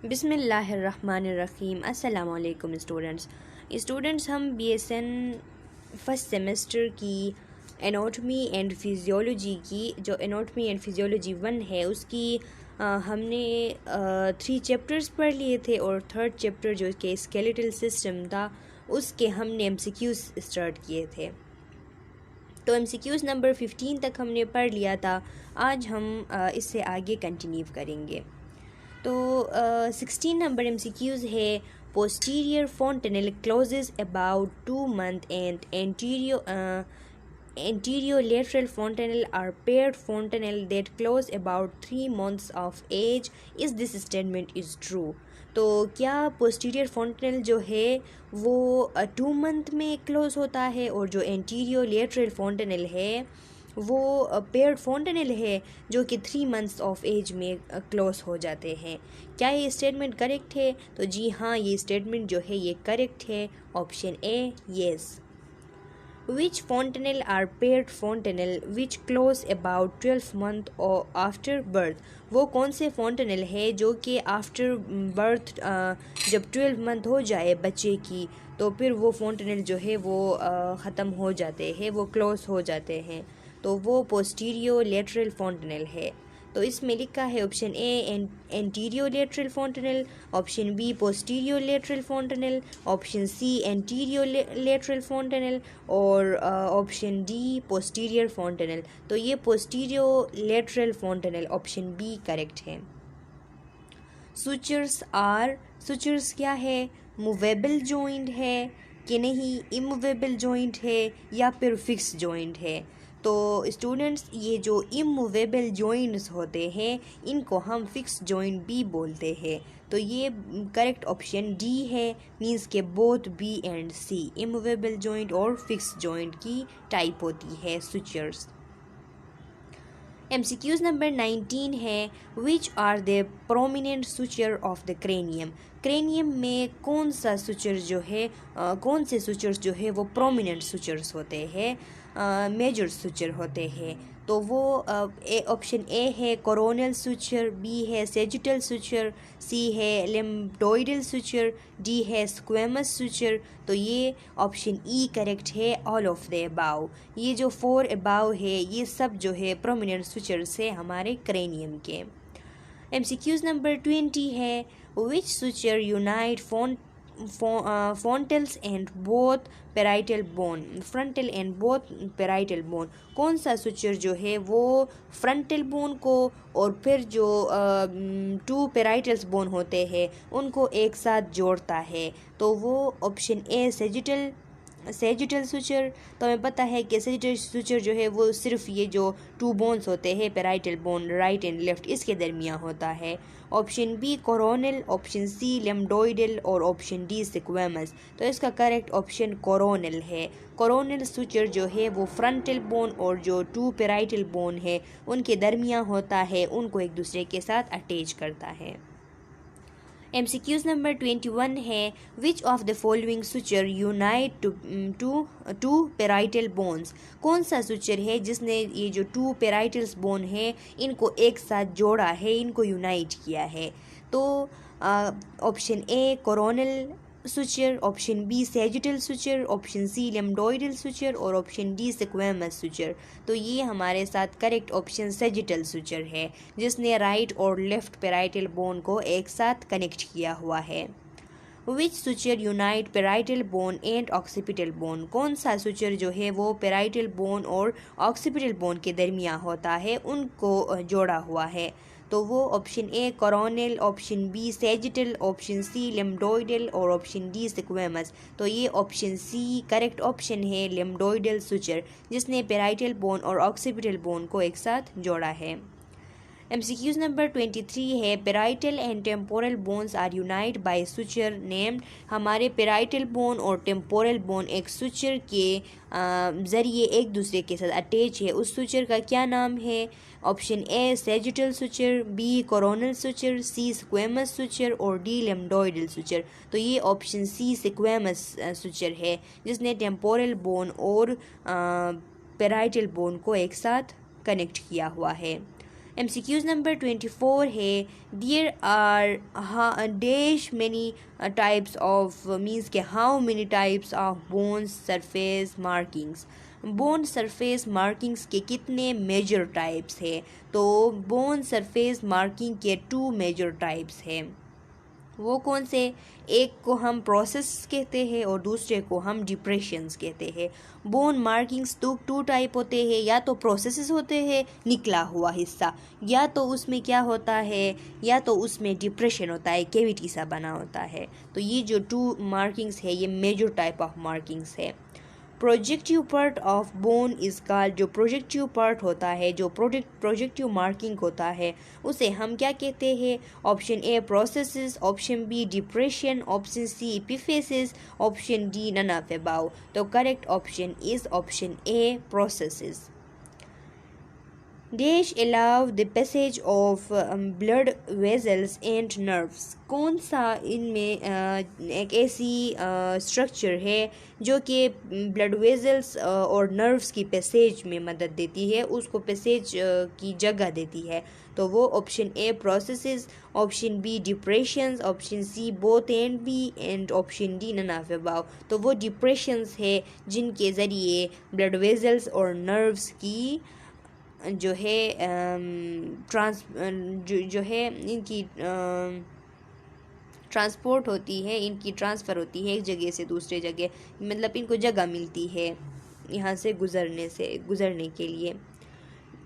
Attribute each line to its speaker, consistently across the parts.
Speaker 1: बिस्मिल्लाहिर्रहमानिर्रहीम। अस्सलाम वालेकुम स्टूडेंट्स हम BSN फर्स्ट सेमेस्टर की एनाटॉमी एंड फिजियोलॉजी की जो एनाटॉमी एंड फिजियोलॉजी 1 है उसकी हमने 3 चैप्टर्स पढ़ लिए थे और थर्ड चैप्टर जो कि स्केलेटल सिस्टम था उसके हमने MCQs स्टार्ट किए थे। तो MCQs नंबर 15 तक हमने पढ़ लिया था। आज हम इससे आगे कंटिन्यू करेंगे। तो 16 नंबर MCQs है। Posterior fontanel closes about 2 months and anterior-lateral fontanel are paired fontanel that close about 3 months of age. Is this statement is true? तो क्या पोस्टीरियर fontanel जो है वो 2 मंथ में क्लोज होता है और जो एंटीरियर लेटरल fontanel है वो पेयर्ड fontanel है जो कि 3 मंथ्स ऑफ एज में क्लोज हो जाते हैं। क्या ये स्टेटमेंट करेक्ट है? तो जी हाँ, ये स्टेटमेंट जो है ये करेक्ट है। Option A yes. Which fontanel are paired fontanel which close about 12 month और आफ्टर बर्थ? वो कौन से fontanel है जो कि आफ्टर बर्थ जब 12 मंथ हो जाए बच्चे की तो फिर वो fontanel जो है वो ख़त्म हो जाते हैं, वो क्लोज हो जाते हैं। तो वो पोस्टीरियो लेटरल fontanel है। तो इसमें लिखा है option A anterolateral fontanel, option B posterolateral fontanel, option C anterolateral fontanel और ऑप्शन डी पोस्टीरियर fontanel। तो ये posterolateral fontanel option B correct है। सुचर्स क्या है? मूवेबल जॉइंट है कि नहीं, इमूवेबल जॉइंट है या फिर फिक्स जॉइंट है? तो स्टूडेंट्स ये जो इमूवेबल जॉइंट्स होते हैं इनको हम फिक्स जॉइंट भी बोलते हैं। तो ये करेक्ट ऑप्शन डी है, मींस के both B and C immovable joint और फिक्स जॉइंट की टाइप होती है सुचर्स। MCQs नंबर 19 है। Which are the prominent suture of the cranium? Cranium में कौन सा सुचर जो है कौन से सुचर्स जो है वो प्रोमिनेंट सुचर्स होते हैं, मेजर सुचर होते हैं? तो वो ऑप्शन ए है कोरोनल सुचर, बी है सेजिटल सुचर, सी है लिम्फोइडल सुचर, डी है स्क्वेमस सुचर। तो ये ऑप्शन ई करेक्ट है, ऑल ऑफ द अबाव। ये जो 4 अबाव है ये सब जो है प्रोमिनेंट सुचर्स है हमारे क्रेनियम के। MCQs नंबर 20 है। Which suture unite frontals and both parietal bone? Frontal and both parietal bone, कौन सा सुचर जो है वो फ्रंटल बोन को और फिर जो 2 पेराइटल्स बोन होते हैं उनको एक साथ जोड़ता है? तो वो ऑप्शन ए सेजिटल सुचर। तो हमें पता है कि सेजिटल सुचर जो है वो सिर्फ ये जो 2 बोन्स होते हैं parietal bone right and left इसके दरमियान होता है। Option B coronal, option C lambdoidal और ऑप्शन डी स्क्वेमस। तो इसका करेक्ट ऑप्शन कोरोनल है। कोरोनल सुचर जो है वो फ्रंटल बोन और जो 2 पेराइटल बोन है उनके दरमियान होता है, उनको एक दूसरे के साथ अटैच करता है। MCQs नंबर 21 है। Which of the following suture unite to parietal bones? कौन सा सुचर है जिसने ये जो 2 पेराइटल्स बोन है इनको एक साथ जोड़ा है, इनको यूनाइट किया है? तो option A coronal suture, option B sagittal suture, option C lambdoidal suture और ऑप्शन डी स्क्वेमस सुचर। तो ये हमारे साथ करेक्ट ऑप्शन सेजिटल सुचर है जिसने राइट और लेफ्ट पेराइटल बोन को एक साथ कनेक्ट किया हुआ है। Which suture unite parietal bone and occipital bone? कौन सा सुचर जो है वो पेराइटल बोन और ऑक्सीपिटल बोन के दरमियान होता है, उनको जोड़ा हुआ है? तो वो option A coronal, option B sagittal, option C lambdoidal और ऑप्शन डी स्क्वेमस। तो ये ऑप्शन सी करेक्ट ऑप्शन है, लिम्फोइडल सुचर जिसने पेराइटल बोन और ऑक्सीपिटल बोन को एक साथ जोड़ा है। MCQs नंबर 23 है। Parietal and temporal bones are unite by suture named? हमारे पेराइटल बोन और टेम्पोरल बोन एक सुचर के ज़रिए एक दूसरे के साथ अटैच है, उस सुचर का क्या नाम है? Option A sagittal suture, B coronal suture, C squamous suture और डी लिम्फोइडल सुचर। तो ये ऑप्शन सी स्क्वेमस सुचर है जिसने टेम्पोरल बोन और पेराइटल बोन को एक साथ कनेक्ट किया हुआ है। MCQs नंबर 24 है, there are dash many types of, means के how many types of bones surface markings. Bone surface markings के कितने मेजर टाइप्स है? तो बोन सरफेस मार्किंग के 2 मेजर टाइप्स हैं। वो कौन से? एक को हम प्रोसेस कहते हैं और दूसरे को हम डिप्रेशंस कहते हैं। बोन मार्किंग्स तो 2 टाइप होते हैं, या तो प्रोसेसेस होते हैं निकला हुआ हिस्सा, या तो उसमें क्या होता है, या तो उसमें डिप्रेशन होता है, कैविटी सा बना होता है। तो ये जो 2 मार्किंग्स है ये मेजर टाइप ऑफ मार्किंग्स है। Projective part of bone is called, जो प्रोजेक्टिव पार्ट होता है, जो प्रोजेक्टिव मार्किंग होता है, उसे हम क्या कहते हैं? Option A processes, option B depression, option C epiphysis, option D none of above. तो correct option is option A processes. Dash allow the passage of blood vessels and nerves. कौन सा इनमें एक ऐसी स्ट्रक्चर है जो कि ब्लड वेजल्स और नर्व्स की पैसेज में मदद देती है, उसको पैसेज की जगह देती है? तो वो option A processes, option B depressions, option C both and B, and option D none of above. तो वो डिप्रेशंस है जिनके ज़रिए ब्लड वेजल्स और नर्व्स की जो है जो है इनकी ट्रांसपोर्ट होती है, इनकी ट्रांसफ़र होती है एक जगह से दूसरे जगह, मतलब इनको जगह मिलती है यहाँ से गुज़रने के लिए।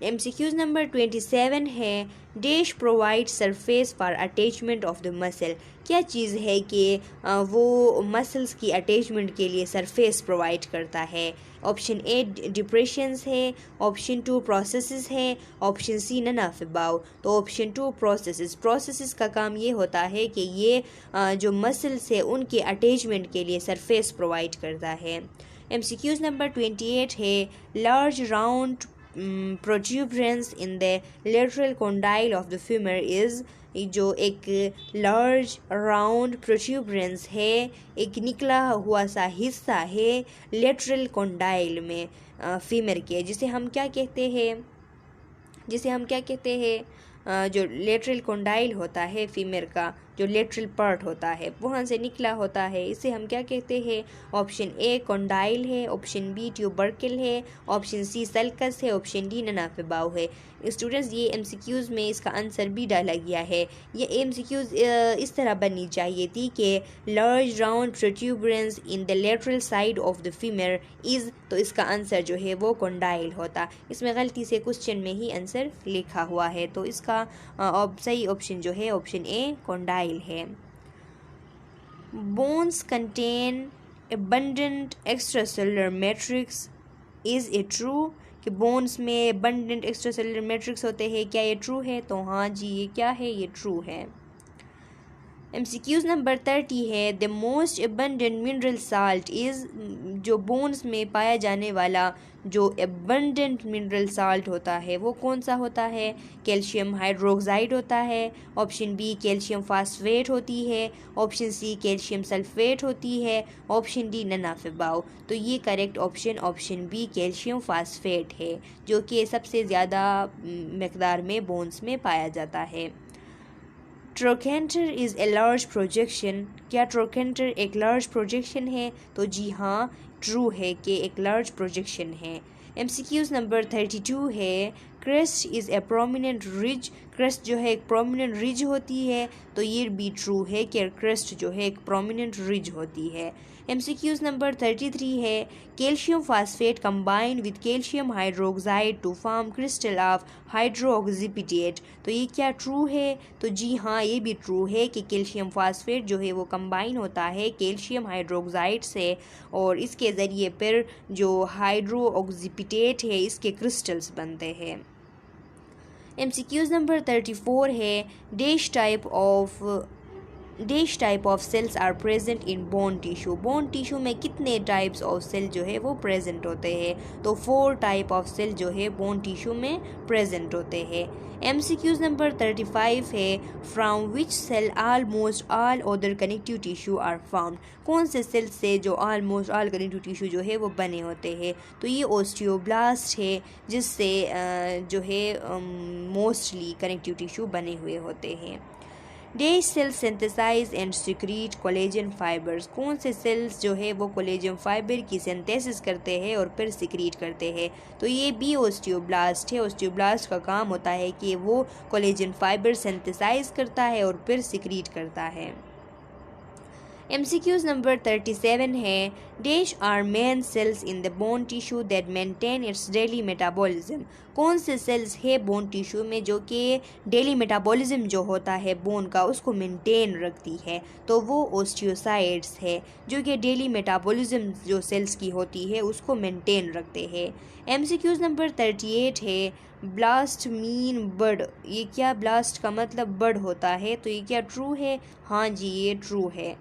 Speaker 1: MCQs नंबर 27 है, dash provide surface for attachment of the muscle. क्या चीज़ है कि वो मसल्स की अटैचमेंट के लिए सरफेस प्रोवाइड करता है? ऑप्शन ए डिप्रेशंस है, ऑप्शन 2 प्रोसेसेस है, option C none of above. तो ऑप्शन 2 प्रोसेसेस का काम ये होता है कि ये जो मसल्स है उनके अटैचमेंट के लिए सरफेस प्रोवाइड करता है। MCQs नंबर 28 है, large round protuberance in the lateral condyle of the femur is, जो एक लार्ज राउंड प्रोट्यूबरेंस है, एक निकला हुआ सा हिस्सा है लेटरल कॉन्डाइल में फीमर के, जिसे हम क्या कहते हैं? जो लेटरल कॉन्डाइल होता है फीमेल का, जो लेटरल पार्ट होता है वहाँ से निकला होता है, इसे हम क्या कहते हैं? ऑप्शन ए कॉन्डाइल है, ऑप्शन बी ट्यूबरकल है, ऑप्शन सी सल्कस है, option D none of above है। स्टूडेंट्स ये MCQs में इसका आंसर भी डाला गया है। ये MCQs इस तरह बननी चाहिए थी कि large round protuberance in the lateral side of the female is, तो इसका आंसर जो है वो कॉन्डाइल होता। इसमें गलती से क्वेश्चन में ही आंसर लिखा हुआ है, तो इसका सही ऑप्शन जो है ऑप्शन ए कॉन्डाइल है। Bones contain abundant extracellular matrix, is it true? कि बोन्स में abundant extracellular matrix होते हैं, क्या ये ट्रू है? तो हाँ जी, ये क्या है? ये ट्रू है। MCQs नंबर 30 है, the most abundant mineral salt is, जो बोन्स में पाया जाने वाला जो abundant मिनरल साल्ट होता है वो कौन सा होता है? कैल्शियम हाइड्रोक्साइड होता है, ऑप्शन बी कैल्शियम फास्फेट होती है, ऑप्शन सी कैल्शियम सल्फेट होती है, option D none of above. तो ये correct option option B calcium phosphate है, जो कि सबसे ज़्यादा मकदार में बोन्स में पाया जाता है। Trochanter is a large projection, क्या ट्रोकेंटर एक लार्ज प्रोजेक्शन है? तो जी हाँ, ट्रू है कि एक लार्ज प्रोजेक्शन है। MCQs नंबर 32 है, crest is a prominent ridge, crest जो है एक प्रोमिनेंट रिज होती है, तो ये भी ट्रू है कि क्रेस्ट जो है एक प्रोमिनेंट रिज होती है। MCQs नंबर 33 है, calcium phosphate combine with calcium hydroxide to form crystal of hydroxyapatite, तो ये क्या ट्रू है? तो जी हाँ, ये भी ट्रू है कि कैल्शियम फास्फेट जो है वो कंबाइन होता है कैल्शियम हाइड्रोक्साइड से, और इसके ज़रिए फिर जो हाइड्रोक्सिपिटेट है इसके क्रिस्टल्स बनते हैं। MCQs नंबर 34 है, dash type of dash type of cells are present in bone tissue. Bone tissue में कितने टाइप्स ऑफ सेल जो है वो प्रेजेंट होते हैं, तो 4 टाइप ऑफ सेल जो है बोन टिश्यू में प्रेजेंट होते हैं। MCQs नंबर 35 है, from which cell almost all other connective tissue are found. कौन से सेल से जो ऑलमोस्ट ऑल कनेक्टिव टिश्यू जो है वो बने होते हैं, तो ये ओस्टियोब्लास्ट है जिससे जो है मोस्टली कनेक्टिव टिश्यू बने हुए होते हैं। Dash cells synthesize and secrete collagen fibres. कौन से सेल्स जो है वो कोलेजन फाइबर की सिंथेसिस करते हैं और फिर सिक्रीट करते हैं, तो ये भी ओस्टियोब्लास्ट है। ओस्टियोब्लास्ट का काम होता है कि वो कोलेजन फाइबर सिंथेसाइज करता है और फिर सिक्रीट करता है। MCQs नंबर 37 है, dash are main cells in the bone tissue that maintain its daily metabolism. कौन से सेल्स है बोन टिश्यू में जो कि डेली मेटाबॉलिज्म जो होता है बोन का उसको मेंटेन रखती है, तो वो ओस्टियोसाइट्स है जो कि डेली मेटाबॉलिज्म जो सेल्स की होती है उसको मेंटेन रखते हैं। MCQs नंबर 38 है, ब्लास्ट मीन बर्ड। ये क्या ब्लास्ट का मतलब बर्ड होता है, तो ये क्या ट्रू है? हाँ जी, ये ट्रू है।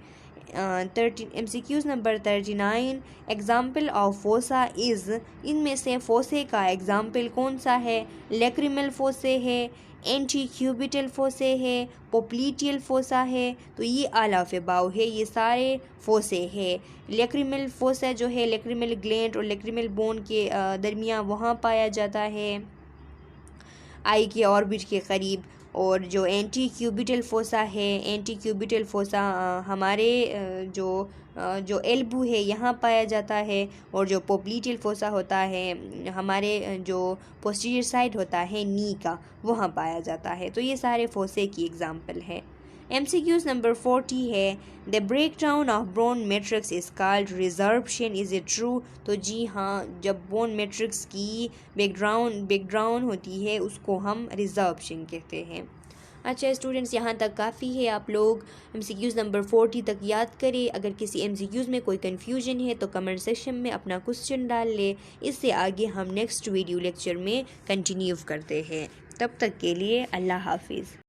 Speaker 1: MCQs number 39, example of fossa is. इनमें से फोसे का एग्जाम्पल कौन सा है? लेक्रिमल फोसे है, एंटी क्यूबिटल फोसे है, पोप्लीटियल फोसा है, तो ये आलाफेबाव है, ये सारे फोसे है। लेक्रिमल फोसा जो है लेक्रिमल ग्लैंड और लेक्रिमल बोन के दरमियान वहाँ पाया जाता है, आई के ऑर्बिट के करीब। और जो एंटी क्यूबिटल फोसा है, एंटी क्यूबिटल फोसा हमारे जो एल्बू है यहाँ पाया जाता है, और जो पोप्लीटियल फोसा होता है हमारे जो पोस्टीरियर साइड होता है नी का, वहाँ पाया जाता है। तो ये सारे फोसे की एग्जाम्पल है। MCQs नंबर 40 है, the breakdown of bone matrix is called resorption, is it true? तो जी हाँ, जब बोन मैट्रिक्स की ब्रेकडाउन होती है उसको हम रिजर्प्शन कहते हैं। अच्छा स्टूडेंट्स, यहाँ तक काफ़ी है। आप लोग MCQs नंबर 40 तक याद करें। अगर किसी MCQs में कोई कन्फ्यूजन है तो कमेंट सेक्शन में अपना क्वेश्चन डाल ले। इससे आगे हम नेक्स्ट वीडियो लेक्चर में कंटिन्यू करते हैं। तब तक के लिए अल्लाह हाफिज़।